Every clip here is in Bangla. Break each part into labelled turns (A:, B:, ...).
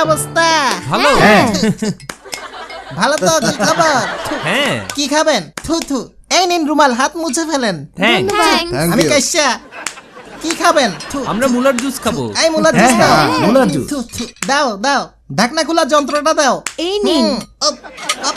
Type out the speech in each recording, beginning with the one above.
A: অবস্থা?
B: ভালো।
A: ভালো তো, কি খবর?
B: হ্যাঁ,
A: কি খাবেন? থু থু। এই নিন রুমাল, হাত মুছে ফেলেন।
B: থ্যাঙ্কস।
A: আমি কাইসা। কি খাবেন? থু।
B: আমরা মুলার জুস খাবো।
A: এই মুলার জুস দাও।
C: মুলার জুস।
A: থু, থু। দাও দাও, ঢাকনা খোলা যন্ত্রটা দাও।
D: এই নিন।
A: উপ, উপ,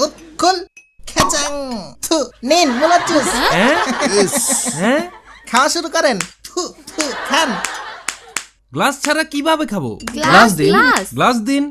A: উপ, খুল। খেচাং। থু, নিন মুলার জুস।
B: হ্যাঁ হ্যাঁ,
A: খাওয়া শুরু করেন। থু থু, খান।
B: গ্লাস ছাড়া কিভাবে খাবো?
D: গ্লাস,
B: দিন,
D: গ্লাস।
B: গ্লাস দিন।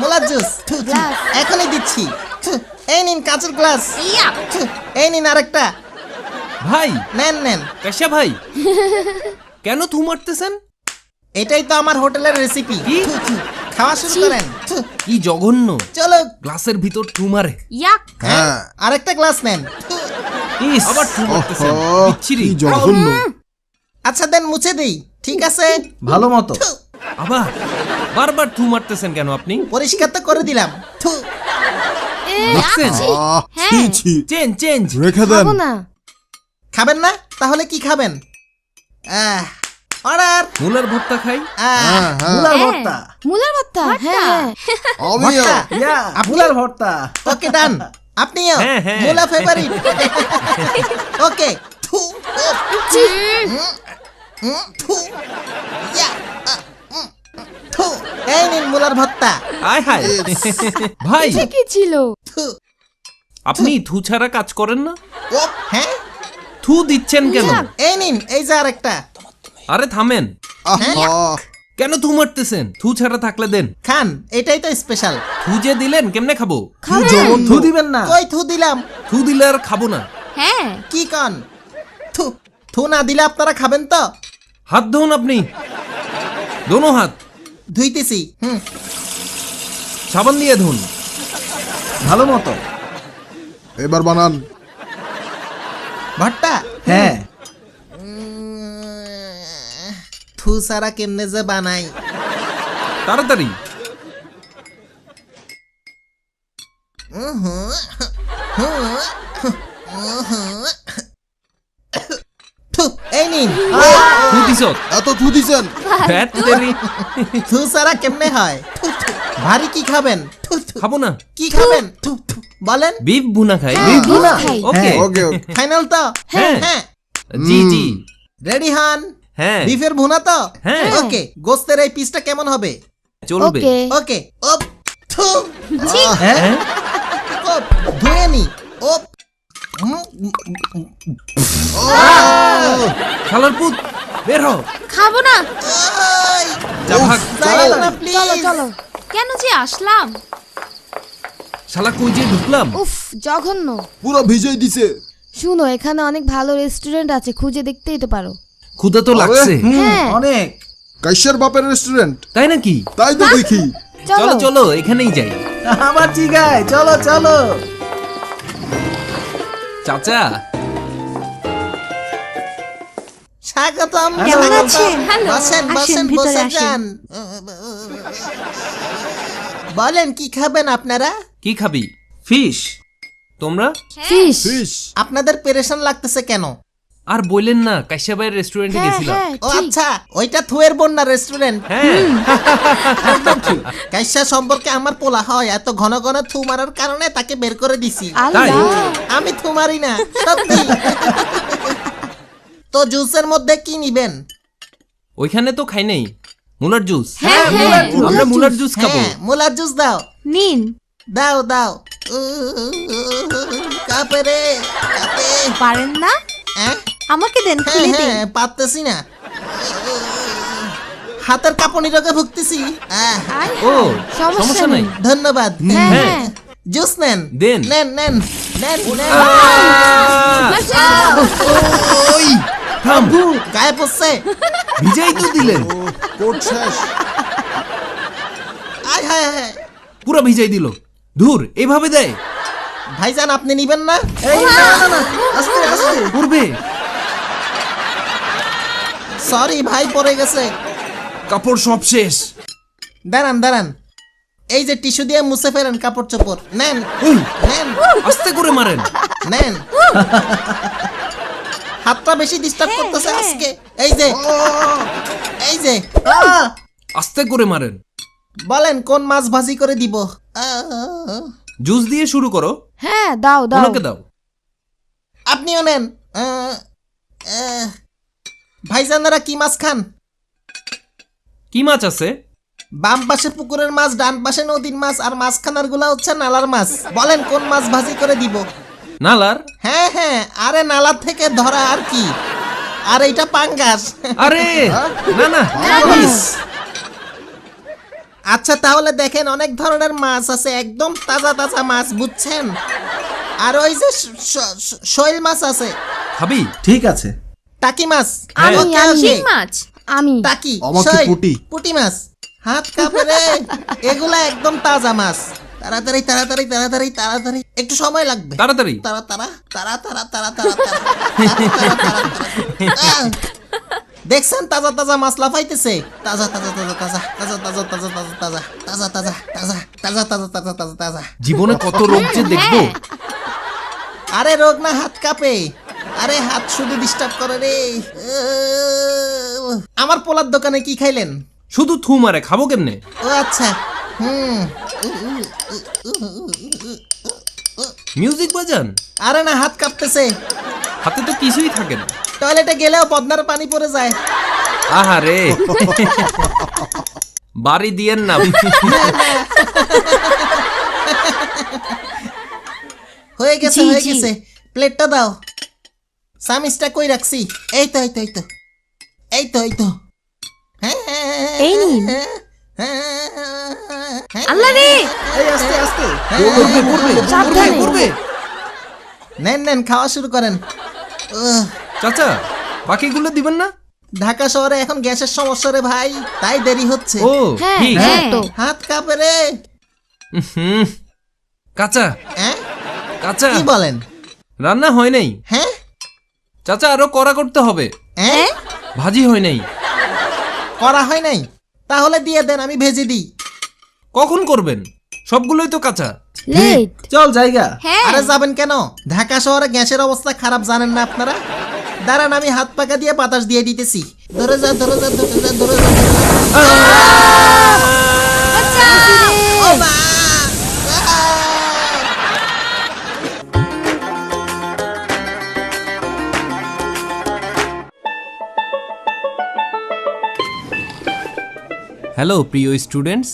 A: মুলার জুস। থু থু,
D: গ্লাস।
A: এখনই দিচ্ছি। থু, এই নিন কাঁচের গ্লাস।
D: ইয়া।
A: থু, এই নিন আরেকটা।
B: ভাই,
A: নেন নেন।
B: কাশ্যা ভাই, কেন থু মারতেছেন?
A: এটাই তো আমার হোটেলের রেসিপি।
B: কি?
A: থু থু, খাওয়া শুরু করেন। থু,
B: কি জঘন্য!
A: চলো।
B: গ্লাসের ভিতর থু মারে।
D: ইয়াক।
A: হ্যাঁ, আরেকটা গ্লাস নেন। থু।
B: ইস, আবার থু মারতেছেন।
C: ওহো,
B: বিচ্ছিরি।
C: কি জঘন্য।
A: আচ্ছা দেন, মুছে দেই। ঠিক আছে।
C: ভালো মতো।
A: থু,
B: আবার বারবার থু মারতেছেন কেন আপনি?
A: পরিষ্কার তো করে দিলাম। থু।
B: দেখছেন?
C: আহ,
D: হ্যাঁ।
C: ছি ছি।
B: চেঞ্জ।
C: রেখে দেন।
D: খাবো না।
A: খাবেন না? তাহলে কি খাবেন? অর্ডার।
B: মুলার ভর্তা খাই।
C: হ্যাঁ, হ্যাঁ।
A: মুলার
D: হ্যাঁ।
A: ভর্তা।
D: মুলার ভর্তা। হ্যাঁ।
C: আমিও।
A: ভর্তা। মুলার ভর্তা। ওকে ডান। আপনিও?
B: হ্যাঁ, হ্যাঁ।
A: মুলা ফেভারিট। ওকে। থু, উপ, থু, ইয়া, থু। এই নিন মুলার ভর্তা।
B: আয় হায়। ভাই,
D: এটা কি ছিল?
A: থু,
B: আপনি থু ছাড়া কাজ করেন না?
A: উপ, হ্যাঁ?
B: থু দিচ্ছেন কেন?
A: এই নিন, এই যে আরেকটা।
B: আরে থামেন,
C: আহা,
B: কেন থু মারতেছেন? থু ছাড়া থাকলে দেন।
A: খান, এটাই তো স্পেশাল।
B: থু যে দিলেন কেমনে খাবো?
C: কি জঘন্য।
A: থু দিবেন না? কই থু দিলাম?
B: থু দিলে আর খাবো না।
D: হ্যাঁ।
A: কি কন? থু, থু না দিলে আপনারা খাবেন তো?
B: হাত ধুন আপনি, দোনো হাত
A: ধুইতেছি।
B: সাবান দিয়ে ধুন।
A: ভালো মতো।
C: এবার বানান।
A: ভর্তা?
C: হ্যাঁ।
A: থু সারা কেমনে যে বানাই?
B: তাড়াতাড়ি।
A: থু, এই নিন।
B: থু দিছত।
C: এত থু দিছেন।
B: ফ্যাট তেরি।
A: থু সারা কেমনে হয়? থু, থু। ভারী কি খাবেন? থু, থু।
B: খাবো না।
A: কি খাবেন? থু, থু। বলেন।
B: বিফ ভুনা খাই।
D: বিফ খাই।
B: ওকে,
C: ওকে ওকে।
A: ফাইনাল তো?
B: হ্যাঁ।
A: হ্যাঁ।
B: জি।
A: রেডি হন।
B: হ্যাঁ,
A: বিফের ভুনা তো?
B: হ্যাঁ।
A: ওকে, গোস্তের এই পিসটা কেমন হবে?
B: চলবে।
D: ওকে।
A: ওকে। ওপ, থু।
B: হ্যাঁ,
A: ওপ, ধুয়ে নি। ওপ।
B: শালার পুত, বের হও।
D: খাবো না।
A: ওই,
B: যা ভাগ।
A: যাইয়েন না, please।
D: চলো চলো। কেন যে আসলাম?
B: শালা কই যে ঢুকলাম?
D: উফ, জঘন্য।
C: পুরো ভিজেই দিছে।
D: শুনো, এখানে অনেক ভালো রেস্টুরেন্ট আছে, খুঁজে দেখতেই তো পারো।
B: ক্ষুধা তো লাগছে।
D: হ্যাঁ।
A: অনেক।
C: কাইসার বাপের রেস্টুরেন্ট।
B: তাই নাকি?
C: তাই তো দেখি।
B: চলো চলো, এখানেই যাই।
A: আমার জিগায়, চলো চলো।
B: চাচা,
A: স্বাগতম।
D: কেমন
A: স্বাগতম।
D: আছেন? হ্যালো।
A: বসেন
D: আসেন,
A: বসেন
D: ভিতরে
A: বসে
D: আসেন।
A: যান। বলেন কি খাবেন আপনারা?
B: কি খাবি? ফিশ। তোমরা?
D: ফিশ।
C: ফিশ।
A: আপনাদের পেরেশান লাগতেছে কেন?
B: আর বললেন না, কাশ্যা ভাইয়ের রেস্টুরেন্টে
D: হ্যাঁ
B: গেছিলাম।
D: হ্যাঁ,
A: ও
D: ঠিক।
A: আচ্ছা, ওইটা থুয়ের বন্যা রেস্টুরেন্ট।
B: হ্যাঁ,
A: কাইসা সম্পর্কে আমার পোলা হয়, এত ঘন ঘন থু মারার কারণে তাকে বের করে দিছি।
D: আল্লাহ।
A: আমি থু মারি না, সত্যি। তো জুসের মধ্যে কি নিবেন?
B: ওইখানে তো খাই নাই। মুলার জুস।
D: হ্যাঁ হ্যাঁ।
B: আমরা মুলার জুস খাবো।
A: হ্যাঁ, মুলার জুস দাও।
D: নিন।
A: দাও দাও। কাপে রে, কাপে।
D: পারেন না?
A: হ্যাঁ
D: আমাকে দেন,
A: হ্যাঁ
D: খুলে দিন।
A: হ্যাঁ, পারতেছি না। হাতের কাঁপুনি রোগে ভুগতেছি।
D: আয়
B: ও,
D: সমস্যা
B: সমস্যা নাই।
D: নেই।
A: ধন্যবাদ।
D: হ্যাঁ
B: হ্যাঁ।
D: হ্যাঁ।
A: জুস নেন।
B: দেন।
A: নেন নেন নেন নেন।
D: বাঁচাও।
B: ওই, থাম।
A: গায়ে পড়ছে।
B: ভিজাই তো দিলেন।
C: কোট শেষ।
A: আয় হায় হায়।
B: পুরো ভিজাই দিল। ধুর, এভাবে দেয়?
A: ভাইজান আপনি নিবেন না? এই না না না, আস্তে আস্তে।
B: করবে।
A: সরি ভাই, পড়ে গেছে।
B: কাপড় সব শেষ।
A: দাঁড়ান দাঁড়ান, এই যে টিস্যু দিয়ে মুছে ফেলেন কাপড় চোপড়। নেন
B: ওই,
A: নেন
B: আস্তে করে মারেন।
A: নেন। হাতটা বেশি ডিস্টার্ব করতেছে আজকে। এই যে এই যে
B: আস্তে করে মারেন।
A: বলেন কোন মাছ ভাজি করে দিব? আহ,
B: জুস দিয়ে শুরু করো।
D: হ্যাঁ দাও দাও।
B: ওনাকে দাও।
A: আপনিও নেন। ভাইজানেরা কি মাছ খান?
B: কি মাছ আছে?
A: বাম পাশে পুকুরের মাছ, ডান পাশে নদীর মাছ, আর মাঝখানার গুলা হচ্ছে নালার মাছ। বলেন কোন মাছ ভাজি করে দিব?
B: নালার?
A: হ্যাঁ হ্যাঁ, আরে নালার থেকে ধরা আর কি। আর এইটা পাঙ্গাস।
B: আরে না না
A: ইস। আচ্ছা তাহলে দেখেন, অনেক ধরনের মাছ আছে, একদম তাজা তাজা মাছ, বুঝছেন? আর ওই যে শৈল মাছ আছে।
B: খাবি?
E: ঠিক আছে।
A: টাকি মাছ।
B: হ্যাঁ।
A: ওকে,
D: আমি।
A: ওকে।
D: শিং মাছ। আমি।
A: টাকি,
C: আমাকে
A: শৈল,
C: পুঁটি।
A: পুঁটি মাছ। হাত কাঁপে রে। এগুলা একদম তাজা মাছ। তাড়াতাড়ি তাড়াতাড়ি তাড়াতাড়ি তাড়াতাড়ি, একটু সময় লাগবে।
B: তাড়াতাড়ি।
A: তারা তারা তারা তারা তারা তারা তারা তারা। দেখছেন তাজা তাজা মাছ লাফাইতেছে। তাজা তাজা তাজা তাজা তাজা তাজা তাজা তাজা তাজা তাজা তাজা তাজা তাজা তাজা তাজা তাজা।
B: জীবনে কত রোগ যে দেখবো।
A: আরে রোগ না, হাত কাঁপে। আরে হাত শুধু ডিস্টার্ব করে রে। আমার পোলার দোকানে কি খাইলেন?
B: শুধু থু মারে, খাবো কেমনে?
A: ও আচ্ছা।
B: মিউজিক বাজান।
A: আরে না, হাত কাঁপতেছে।
B: হাতে তো কিছুই থাকে না।
A: টয়লেটে গেলেও পদ্মার পানি পড়ে যায়।
B: আহারে বাড়ি দিয়েন না।
A: হয়ে গেছে
D: জি,
A: হয়ে
D: জি।
A: গেছে, প্লেটটা দাও। সামিসটা কই রাখছি? এই তো এই তো এই তো এই তো এই তো।
D: এই নিন।
A: হ্যাঁ,
D: আল্লাহ রে।
A: এই আস্তে আস্তে।
B: করবে করবে
D: সাবধানে।
B: করবে।
A: নেন নেন, খাওয়া শুরু করেন।
B: চাচা বাকিগুলো দিবেন না?
A: ঢাকা শহরে এখন গ্যাসের সমস্যা রে ভাই, তাই দেরি হচ্ছে।
B: ও
D: হ্যাঁ
B: ঠিক।
D: হ্যাঁ তো।
A: হাত কাঁপে রে।
B: হুম। কাঁচা
A: হ্যাঁ,
B: কাঁচা
A: কি বলেন?
B: রান্না হয় নাই
A: হ্যাঁ
B: চাচা, আরো কড়া করতে হবে।
A: হ্যাঁ,
B: ভাজি হয় নাই।
A: করা হয় নাই? তাহলে দিয়ে দেন, আমি ভেজে দিই।
B: কখন করবেন? সবগুলোই তো কাঁচা।
D: লেট।
E: চল জায়গা।
D: হ্যাঁ।
A: আরে যাবেন কেন? ঢাকা শহরে গ্যাসের অবস্থা খারাপ, জানেন না আপনারা? দাঁড়ান, আমি হাত পাকা দিয়ে বাতাস দিয়ে দিতেছি। ধরে যা ধরে যা ধরে যা ধরে যা, ধরে যা। ও মা!
B: হ্যালো প্রিয় স্টুডেন্টস।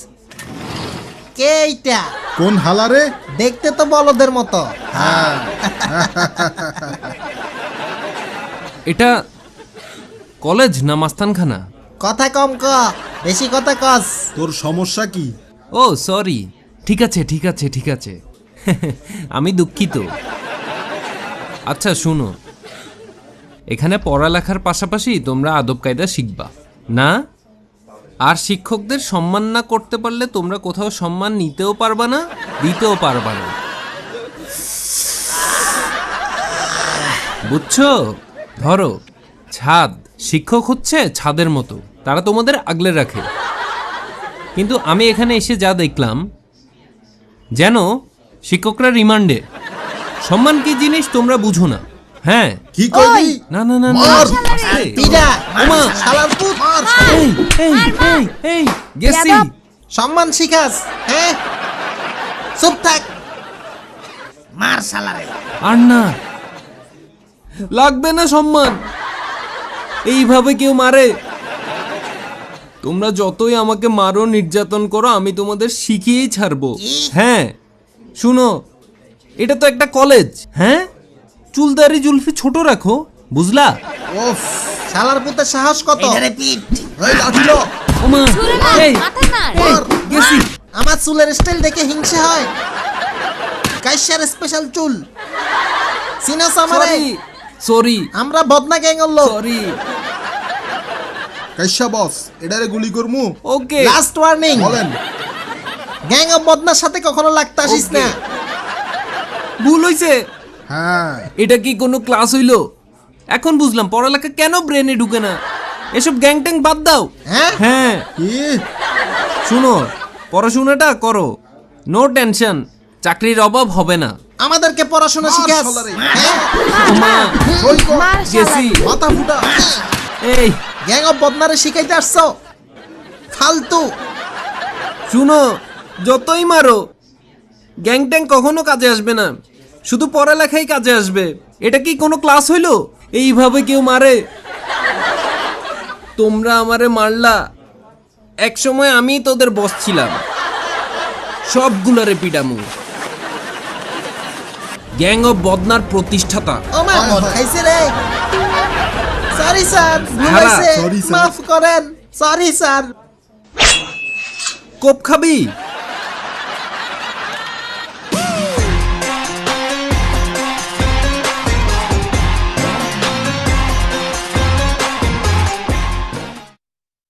A: কে এইটা?
C: কোন হালারে?
A: দেখতে তো বলদের মতো।
B: এটা কলেজ না মাস্তানখানা?
A: কথা কম ক, বেশি কথা কস।
C: তোর সমস্যা কি?
B: ও সরি। ঠিক আছে ঠিক আছে ঠিক আছে। আমি দুঃখিত। আচ্ছা শুনো, এখানে পড়ালেখার পাশাপাশি তোমরা আদব কায়দা শিখবা না? আর শিক্ষকদের সম্মান না করতে পারলে তোমরা কোথাও সম্মান নিতেও পারবা না, দিতেও পারবা না। বুঝছো? ধরো ছাদ, শিক্ষক হচ্ছে ছাদের মতো, তারা তোমাদের আগলে রাখে। কিন্তু আমি এখানে এসে যা দেখলাম, যেন শিক্ষকরা রিমান্ডে। সম্মান কি জিনিস তোমরা বুঝো না। হ্যাঁ।
C: কি করবি?
B: না না না না,
C: মার!
B: আস্তে।
A: পিডা,
B: ওমা!
A: শালার পুত।
B: এই এই এই এই গেছি।
D: যাদব।
A: সম্মান শিখাস? হ্যাঁ, চুপ থাক। মার শালারে।
B: আর না, লাগবে না সম্মান। এইভাবে কেউ মারে? তোমরা যতই আমাকে মারো, নির্যাতন করো, আমি তোমাদের শিখিয়েই ছাড়বো। হ্যাঁ শুনো, এটা তো একটা কলেজ। হ্যাঁ, চুলদারি জুলফি ছোট রাখো, বুঝলা?
C: ওফ,
A: শালার পুতের সাহস কত? পিঠ।
C: এই লাঠি লো।
B: ওমা, এই,
D: মাথা নাড়।
B: এই, গেছি।
A: আমার চুলের স্টাইল দেখে হিংসে হয়? কাইসার স্পেশাল চুল। চিনাস আমারে?
B: সরি সরি
A: আমরা বদনা গ্যাংয়ের লোক।
B: সরি।
C: কাইসা বস, এটারে গুলি করমু?
B: ওকে
A: লাস্ট ওয়ার্নিং,
C: বলেন।
A: গ্যাং অফ বদনার সাথে কখনো লাগতে আসিস না।
B: ভুল হইছে।
C: হ্যাঁ,
B: এটা কি কোনো ক্লাস হইলো? এখন বুঝলাম পড়ালেখা কেন ব্রেনে ঢুকে না। এসব গ্যাং ট্যাং বাদ দাও।
A: হ্যাঁ,
B: হ্যাঁ
C: কি?
B: শুনো, পড়াশোনাটা করো, নো টেনশন, চাকরির অভাব হবে না।
A: আমাদেরকে পড়াশোনা শিখাস?
C: শালারে।
A: হ্যাঁ,
B: ওমা,
C: সই কর।
D: মার
B: গেছি।
D: শালা।
C: মাথা ফুটা।
B: এই
A: গ্যাং অফ বদনারে শিখাইতে আসছো? ফালতু।
B: শুনো, যতই মারো গ্যাং ট্যাং কখনো কাজে আসবে না, শুধু পড়ালেখাই কাজে আসবে। এটা কি কোনো ক্লাস হইলো? এইভাবে কেউ মারে? তোমরা আমারে মারলা, এক সময় আমি তোদের বস ছিলাম, সবগুলারে পিডামু। গ্যাং অফ বদনার প্রতিষ্ঠাতা।
A: ও মা, মদ খাইছে রে। সরি স্যার, ভুল
B: হ্যাঁ,
A: হয়েছে,
C: sorry, sir.
A: মাফ করেন। Sorry sir.
B: কোপ খাবি?